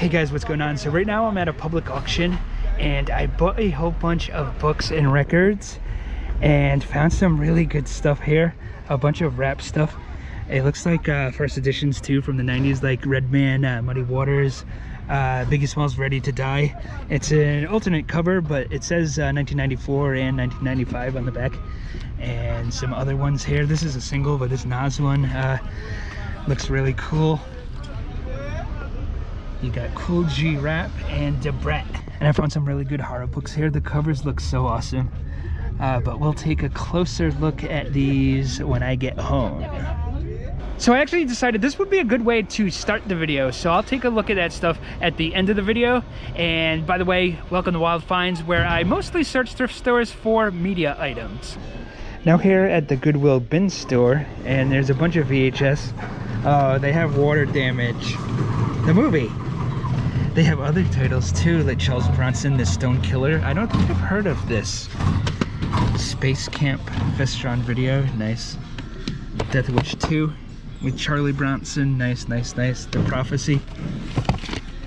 Hey guys, what's going on? So right now I'm at a public auction and I bought a whole bunch of books and records and found some really good stuff here. A bunch of rap stuff. It looks like first editions too from the 90s, like Redman, Muddy Waters, Biggie Smalls, Ready to Die. It's an alternate cover, but it says 1994 and 1995 on the back. And some other ones here. This is a single, but this Nas one looks really cool. You got Cool G Rap and Debret. And I found some really good horror books here. The covers look so awesome. But we'll take a closer look at these when I get home. So I actually decided this would be a good way to start the video. So I'll take a look at that stuff at the end of the video. And by the way, welcome to Wild Finds, where I mostly search thrift stores for media items. Now here at the Goodwill bin store, and there's a bunch of VHS. They have Water Damage, the movie. They have other titles too, like Charles Bronson, The Stone Killer. I don't think I've heard of this. Space Camp Vestron Video, nice. Death Wish 2 with Charlie Bronson, nice, nice, nice. The Prophecy.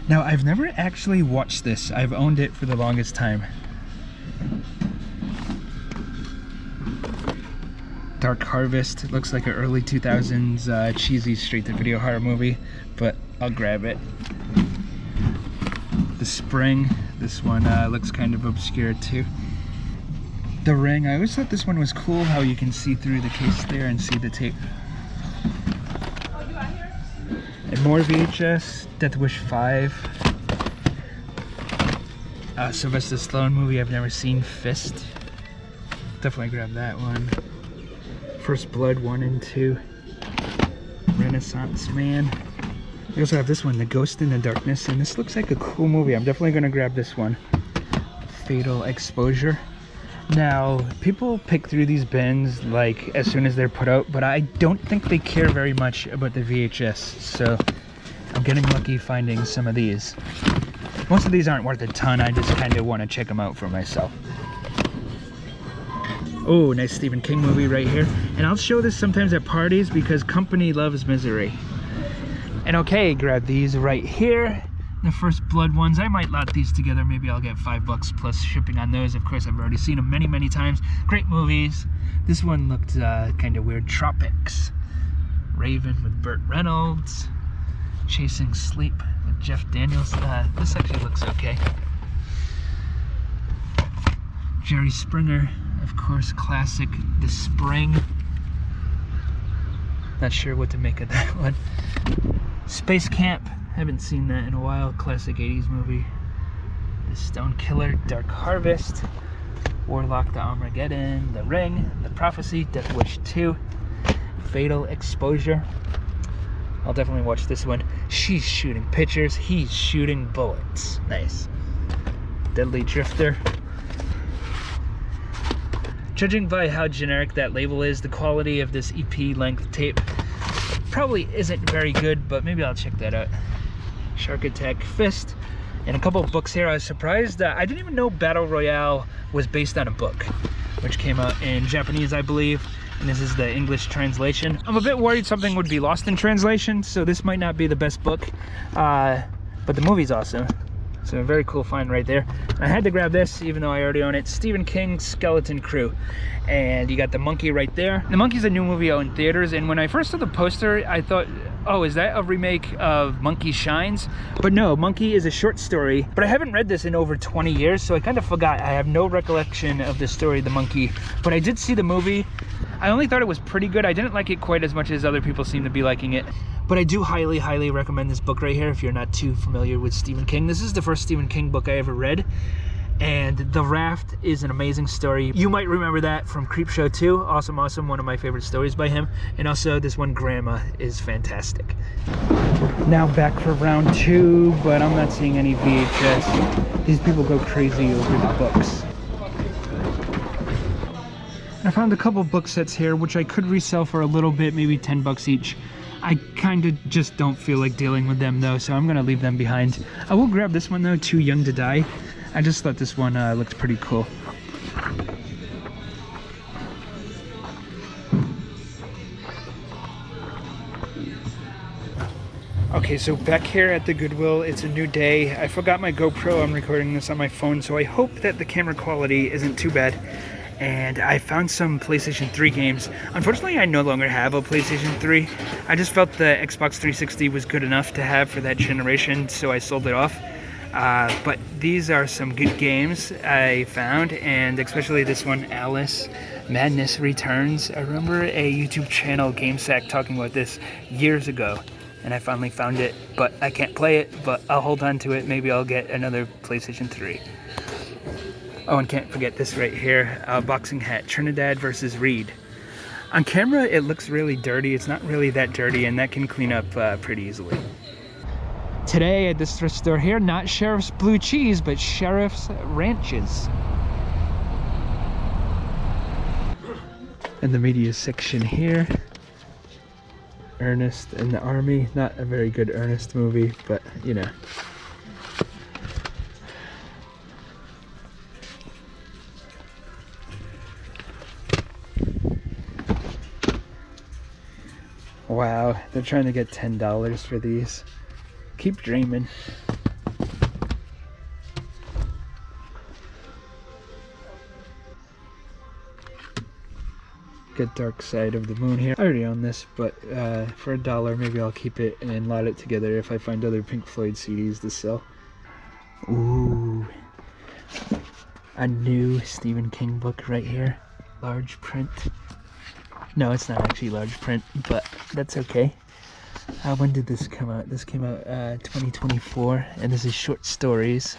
Now I've never actually watched this. I've owned it for the longest time. Dark Harvest. It looks like an early 2000s cheesy straight-to-video horror movie, but I'll grab it. The Spring. This one looks kind of obscure too. The Ring. I always thought this one was cool, how you can see through the case there and see the tape. And more VHS. Death Wish 5. Sylvester Stallone movie I've never seen, Fist. Definitely grab that one. First Blood 1 and 2. Renaissance Man. I also have this one, The Ghost in the Darkness, and this looks like a cool movie. I'm definitely going to grab this one. Fatal Exposure. Now, people pick through these bins like as soon as they're put out, but I don't think they care very much about the VHS, so I'm getting lucky finding some of these. Most of these aren't worth a ton, I just kind of want to check them out for myself. Oh, nice Stephen King movie right here. And I'll show this sometimes at parties because company loves misery. And okay, grab these right here. The First Blood ones. I might lot these together. Maybe I'll get $5 plus shipping on those. Of course, I've already seen them many, many times. Great movies. This one looked kind of weird. Tropics. Raven with Burt Reynolds. Chasing Sleep with Jeff Daniels. This actually looks okay. Jerry Springer. Of course, classic. The Spring. Not sure what to make of that one. Space Camp. Haven't seen that in a while. Classic 80s movie. The Stone Killer. Dark Harvest. Warlock the Armageddon. The Ring. The Prophecy. Death Wish 2. Fatal Exposure. I'll definitely watch this one. She's shooting pictures. He's shooting bullets. Nice. Deadly Drifter. Judging by how generic that label is, the quality of this EP length tape probably isn't very good, but maybe I'll check that out. Shark Attack Fist. And a couple of books here. I was surprised that I didn't even know Battle Royale was based on a book, which came out in Japanese, I believe. And this is the English translation. I'm a bit worried something would be lost in translation, so this might not be the best book. But the movie's awesome. So a very cool find right there. And I had to grab this, even though I already own it. Stephen King's Skeleton Crew. And you got The Monkey right there. The Monkey's a new movie out in theaters, and when I first saw the poster, I thought, oh, is that a remake of Monkey Shines? But no, Monkey is a short story, but I haven't read this in over 20 years, so I kind of forgot. I have no recollection of the story, The Monkey, but I did see the movie. I only thought it was pretty good. I didn't like it quite as much as other people seem to be liking it. But I do highly, highly recommend this book right here if you're not too familiar with Stephen King. This is the first Stephen King book I ever read. And The Raft is an amazing story. You might remember that from Creepshow 2. Awesome, awesome. One of my favorite stories by him. And also this one, Grandma, is fantastic. Now back for round 2, but I'm not seeing any VHS. These people go crazy over the books. I found a couple book sets here, which I could resell for a little bit, maybe $10 each. I kind of just don't feel like dealing with them though, so I'm gonna leave them behind. I will grab this one though, Too Young to Die. I just thought this one looked pretty cool. Okay, so back here at the Goodwill, it's a new day. I forgot my GoPro. I'm recording this on my phone, so I hope that the camera quality isn't too bad. And I found some PlayStation 3 games. Unfortunately, I no longer have a PlayStation 3. I just felt the Xbox 360 was good enough to have for that generation, so I sold it off. But these are some good games I found, and especially this one, Alice Madness Returns. I remember a YouTube channel, GameSack, talking about this years ago, and I finally found it, but I can't play it, but I'll hold on to it. Maybe I'll get another PlayStation 3. Oh, and can't forget this right here, boxing hat, Trinidad versus Reed. On camera, it looks really dirty. It's not really that dirty, and that can clean up pretty easily. Today at this thrift store here, not Sheriff's Blue Cheese, but Sheriff's Ranches. And the media section here. Ernest and the Army. Not a very good Ernest movie, but you know. Wow, they're trying to get $10 for these. Keep dreaming. Get Dark Side of the Moon here. I already own this, but for $1, maybe I'll keep it and lot it together if I find other Pink Floyd CDs to sell. Ooh, a new Stephen King book right here. Large print. No, it's not actually large print, but that's okay. When did this come out? This came out 2024, and this is short stories.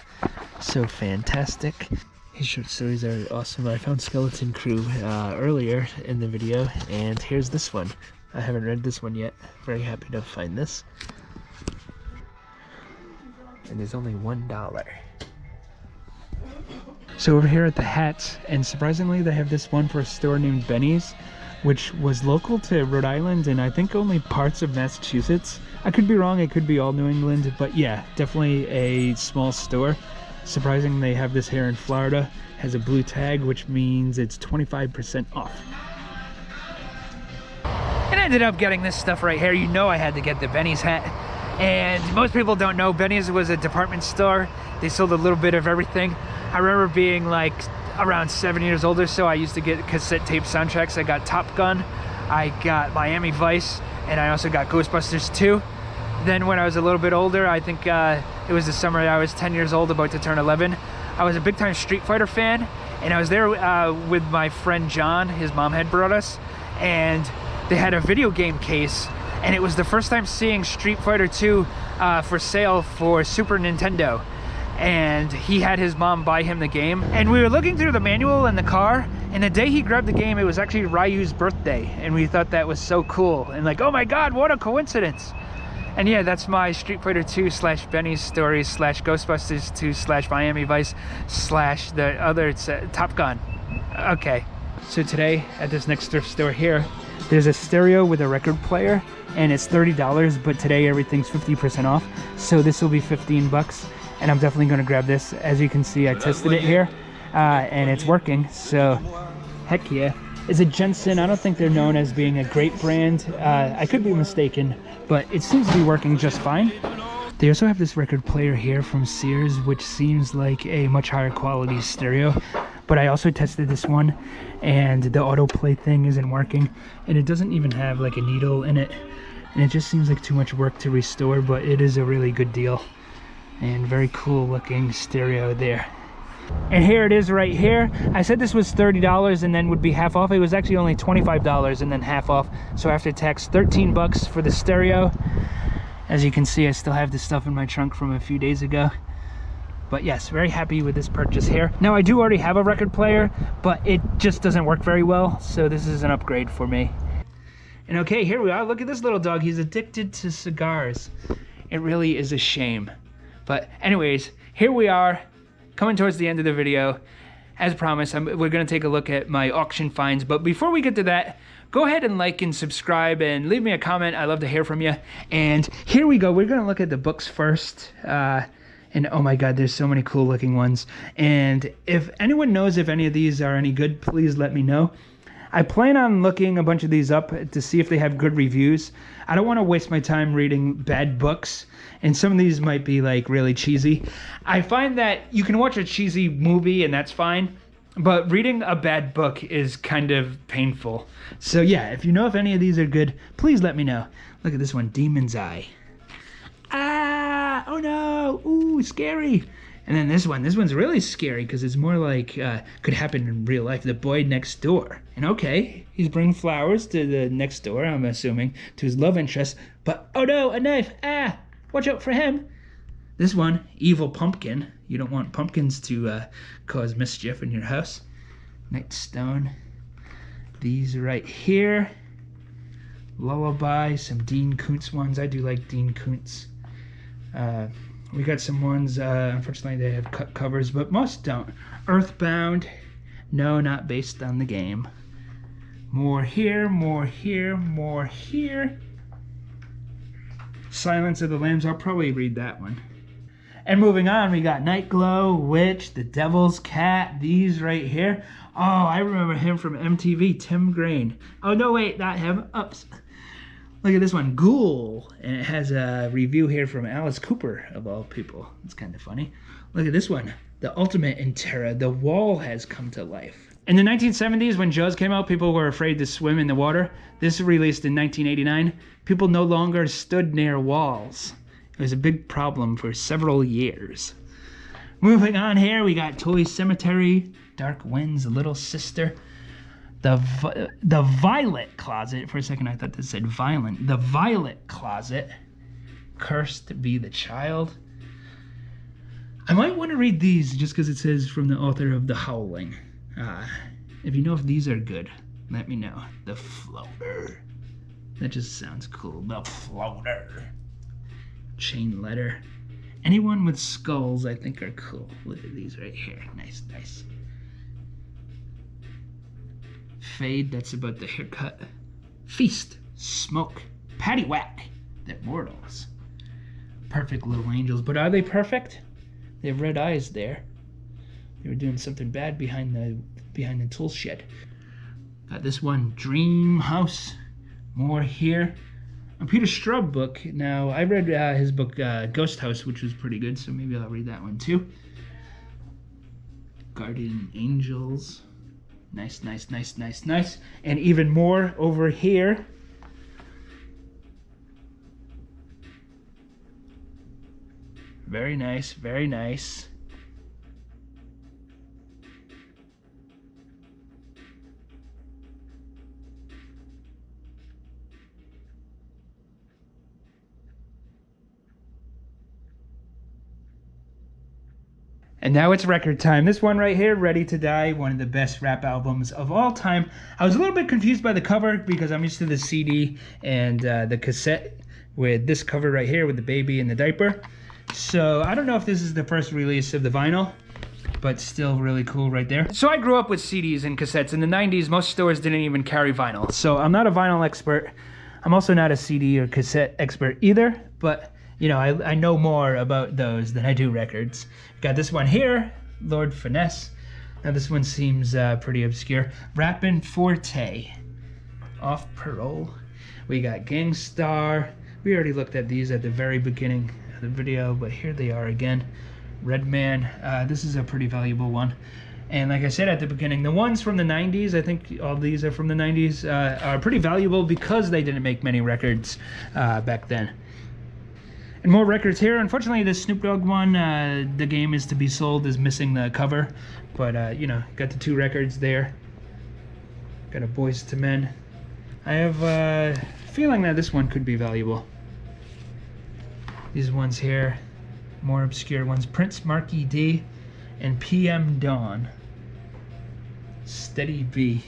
So fantastic. His short stories are awesome. I found Skeleton Crew earlier in the video, and here's this one. I haven't read this one yet. Very happy to find this. And there's only $1. So over here at the hats, and surprisingly they have this one for a store named Benny's, which was local to Rhode Island and I think only parts of Massachusetts. I could be wrong, it could be all New England, but yeah, definitely a small store. Surprising they have this here in Florida. Has a blue tag, which means it's 25% off. And I ended up getting this stuff right here. You know I had to get the Benny's hat. And most people don't know, Benny's was a department store. They sold a little bit of everything. I remember being like around 7 years old or so, I used to get cassette tape soundtracks. I got Top Gun, I got Miami Vice, and I also got Ghostbusters 2. Then when I was a little bit older, I think it was the summer I was 10 years old, about to turn 11, I was a big time Street Fighter fan, and I was there with my friend John. His mom had brought us, and they had a video game case, and it was the first time seeing Street Fighter 2 for sale for Super Nintendo. And he had his mom buy him the game, and we were looking through the manual in the car, and the day he grabbed the game, it was actually Ryu's birthday, and we thought that was so cool, and like, oh my god, what a coincidence. And yeah, that's my Street Fighter 2 / Benny's Stories / Ghostbusters 2 / Miami Vice / the other Top Gun. Okay, so today at this next thrift store here, there's a stereo with a record player, and it's $30, but today everything's 50% off, so this will be 15 bucks. And I'm definitely going to grab this. As you can see, I tested it here, and it's working, so heck yeah. Is it Jensen? I don't think they're known as being a great brand. I could be mistaken, but it seems to be working just fine. They also have this record player here from Sears, which seems like a much higher quality stereo. But I also tested this one, and the autoplay thing isn't working, and it doesn't even have like a needle in it. And it just seems like too much work to restore, but it is a really good deal. And very cool looking stereo there. And here it is right here. I said this was $30 and then would be half off. It was actually only $25 and then half off. So after tax, 13 bucks for the stereo. As you can see, I still have this stuff in my trunk from a few days ago. But yes, very happy with this purchase here. Now I do already have a record player, but it just doesn't work very well. So this is an upgrade for me. And okay, here we are. Look at this little dog. He's addicted to cigars. It really is a shame. But anyways, here we are, coming towards the end of the video. As promised, we're going to take a look at my auction finds. But before we get to that, go ahead and like and subscribe and leave me a comment. I love to hear from you. And here we go. We're going to look at the books first. And oh my god, there's so many cool looking ones. And if anyone knows if any of these are any good, please let me know. I plan on looking a bunch of these up to see if they have good reviews. I don't want to waste my time reading bad books, and some of these might be like really cheesy. I find that you can watch a cheesy movie and that's fine, but reading a bad book is kind of painful. So yeah, if you know if any of these are good, please let me know. Look at this one, Demon's Eye. Ah, oh no, ooh, scary. And then this one's really scary because it's more like could happen in real life. The Boy Next Door. And okay, he's bringing flowers to the next door, I'm assuming, to his love interest. But oh no, a knife, ah, watch out for him. This one, Evil Pumpkin. You don't want pumpkins to cause mischief in your house. Nightstone. These right here. Lullaby, some Dean Koontz ones. I do like Dean Koontz. We got some ones, unfortunately they have cut covers, but most don't. Earthbound, no, not based on the game. More here, more here, more here. Silence of the Lambs, I'll probably read that one. And moving on, we got Nightglow, Witch, The Devil's Cat, these right here. Oh, I remember him from MTV, Tim Grain. Oh no, wait, not him, oops. Look at this one, Ghoul, and it has a review here from Alice Cooper, of all people. It's kind of funny. Look at this one, The Ultimate in Terror, The Wall Has Come to Life. In the 1970s, when Jaws came out, people were afraid to swim in the water. This released in 1989. People no longer stood near walls. It was a big problem for several years. Moving on here, we got Toy Cemetery, Dark Winds, Little Sister. The Violet Closet. For a second I thought this said violent. The Violet Closet. Cursed Be the Child. I might want to read these just because it says from the author of The Howling. If you know if these are good, let me know. The Floater. That just sounds cool. The Floater. Chain Letter. Anyone with skulls I think are cool. Look at these right here. Nice, nice. Fade, that's about the haircut. Feast, Smoke, Paddywhack, they're mortals. Perfect Little Angels, but are they perfect? They have red eyes there. They were doing something bad behind the tool shed. Got this one, Dream House. More here. A Peter Straub book. Now, I read his book, Ghost House, which was pretty good, so maybe I'll read that one too. Guardian Angels. Nice, nice, nice, nice, nice. And even more over here. Very nice, very nice. And now it's record time. This one right here, Ready to Die, one of the best rap albums of all time. I was a little bit confused by the cover because I'm used to the CD and the cassette with this cover right here with the baby and the diaper. So I don't know if this is the first release of the vinyl, but still really cool right there. So I grew up with CDs and cassettes. In the 90s, most stores didn't even carry vinyl. So I'm not a vinyl expert. I'm also not a CD or cassette expert either, but you know, I know more about those than I do records. Got this one here, Lord Finesse. Now this one seems pretty obscure. Rappin' Forte, Off Parole. We got Gangstar. We already looked at these at the very beginning of the video, but here they are again. Redman, this is a pretty valuable one. And like I said at the beginning, the ones from the 90s, I think all these are from the 90s, are pretty valuable because they didn't make many records back then. And more records here. Unfortunately, this Snoop Dogg one, The Game Is to Be Sold, is missing the cover. But, you know, got the two records there. Got a Boyz II Men. I have a feeling that this one could be valuable. These ones here, more obscure ones. Prince Marky D and PM Dawn. Steady B.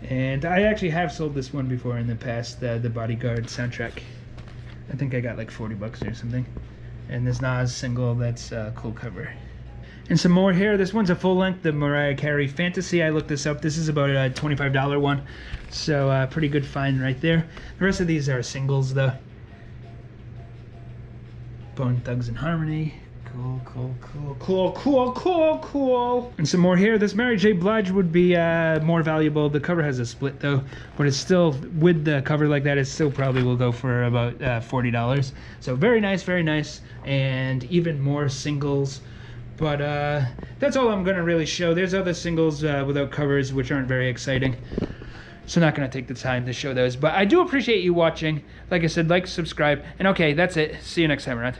And I actually have sold this one before in the past, the Bodyguard soundtrack. I think I got like 40 bucks or something. And this Nas single, that's a cool cover. And some more here. This one's a full length, the Mariah Carey Fantasy. I looked this up. This is about a $25 one. So pretty good find right there. The rest of these are singles though. Bone Thugs and Harmony, Cool, cool, cool, cool, cool, cool, cool. And some more here. This Mary J. Blige would be more valuable. The cover has a split though, but it's still, with the cover like that, it still probably will go for about $40. So very nice, and even more singles. But that's all I'm gonna really show. There's other singles without covers, which aren't very exciting. So not gonna take the time to show those. But I do appreciate you watching. Like I said, like, subscribe, and okay, that's it. See you next time around.